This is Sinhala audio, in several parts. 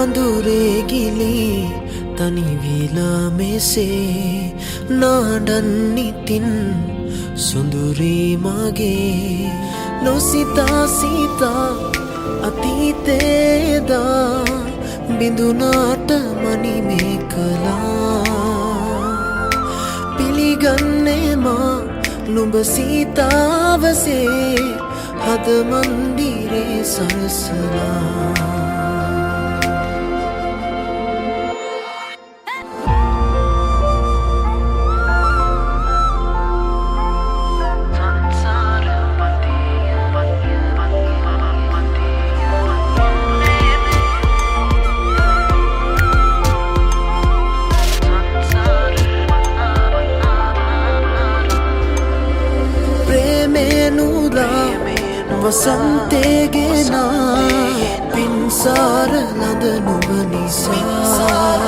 අඳුරේ තනි විලා මෙසේ නාඩන්නිතින් සුඳුරී මගේ නොසිතා සිතා අතීතේදා බිඳුනාට මනිමේ කළා පිළිගන්නේ මා නුඹ සීතාවසේ හද මන්දිරේ සරසලා වසන්තේගෙන පින්සාර ලද නුඹ නිසා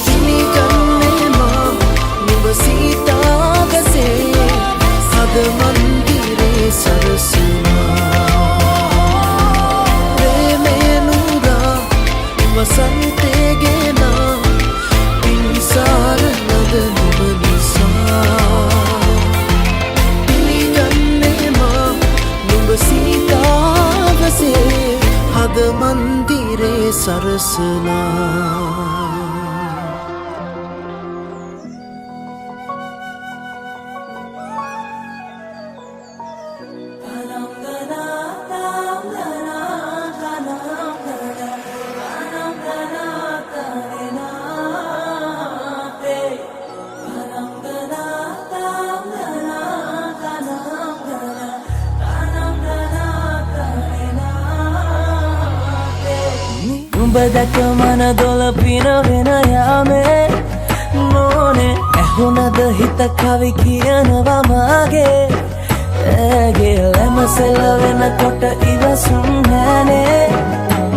පිළිගන්නේ මා නුඹ සීතාවසේ හද මන්දිරේ සරසනා ප්‍රේමේ නුරා වසන්තේගෙන පින්සාර ලද නුඹ නිසා සීතාවසේ හද මන්දිරේ සරසලා උඹදක මන දොල පිනවෙන යාමේ නෝනේ ඇහුනද හිත කවි කියනවා මාගේ ඇගේ ලැමසෙල වෙනකොට ඉවසුම් නෑනේ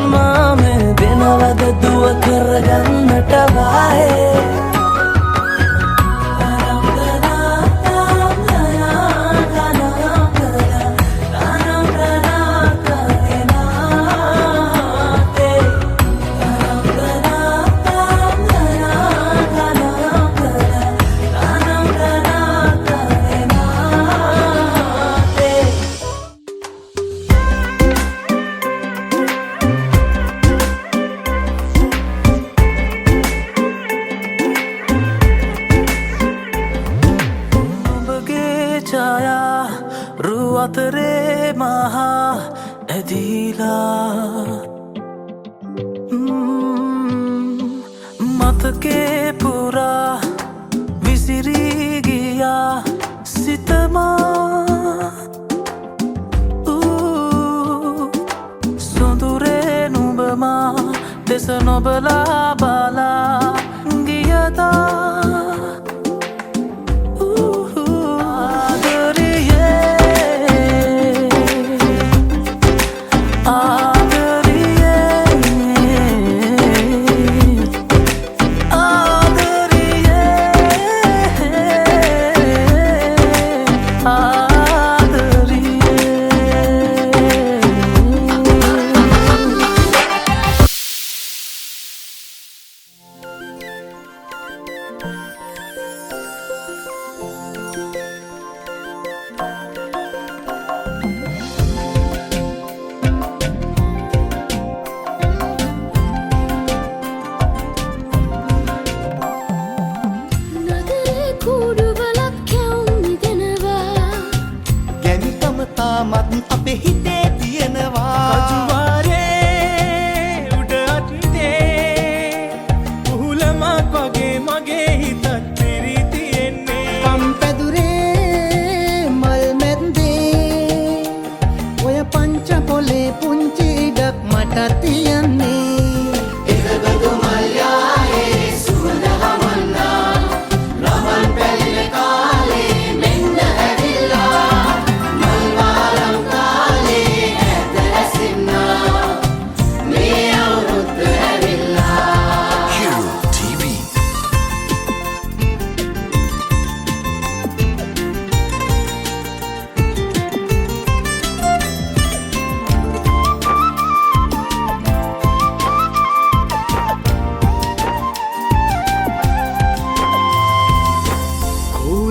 මාමේ දෙනවද දුව කරගන්නට වායේ අතරේ මහා ඇදිලා මතකේ පුරා විසිරී ගියා සිතමා සොඳුරේ නුඹමා දෙස නොබලා බලා ගියදා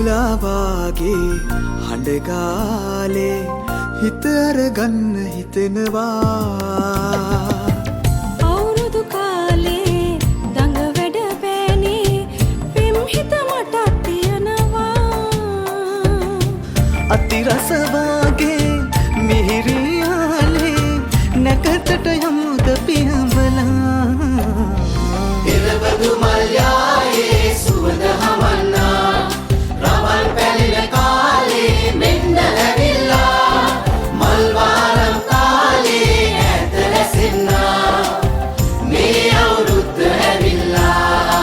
මුලාවාගේ හඬගාලේ හිත අරගන්න හිතෙනවා අවුරුදු කාලේ දඟ වැඩ පෑනේ පෙම් හිත මට තියෙනවා අතිරසවාගේ මිහිරියාලේ නැකතට යමුද පියඹලා එරබදු මල්යායේ සුවඳ හමන්නා රවල් පැලින කාලේ මෙන්න ඇවිල්ලා මල්වාරම් කාලේ ඈත රැසෙන්නා මේ අවුරුද්ද ඇවිල්ලා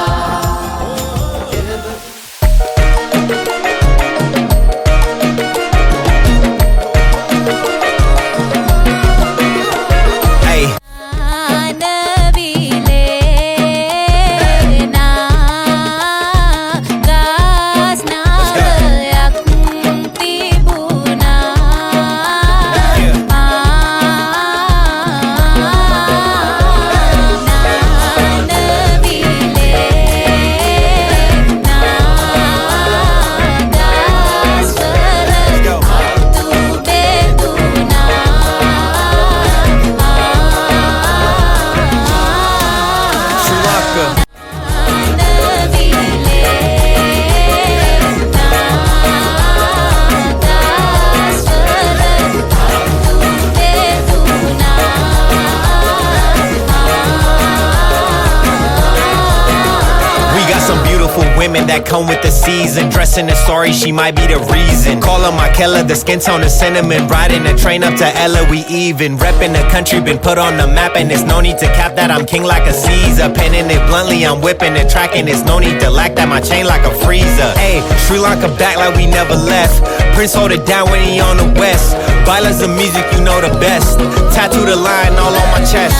women that come with the season. Dressing in story, she might be the reason. Call her my Keller, the skin tone is cinnamon. Riding the train up to Ella, we even. Repping the country, been put on the map, and there's no need to cap that. I'm king like a Caesar. Penning it bluntly, I'm whipping and tracking. There's no need to lack that. My chain like a freezer. Hey, Sri Lanka back like we never left. Prince hold it down when he on the west. Bailas the music, you know the best. Tattoo the line all on my chest.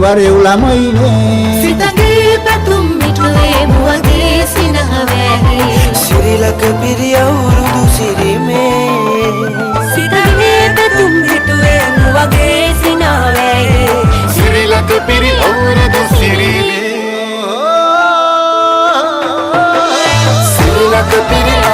වරේ ළමයිනේ සිතගේ Pathum මිටුවේ මුවගේ සිනහවැහි Sirilaka පිරියවුරුදු සිරිමේ සිතගේ Pathum මිටුවේ මුවගේ සිනහවැහි Sirilaka පිරියවුරුදු සිරිමේ Sirilaka පිරියවුරුදු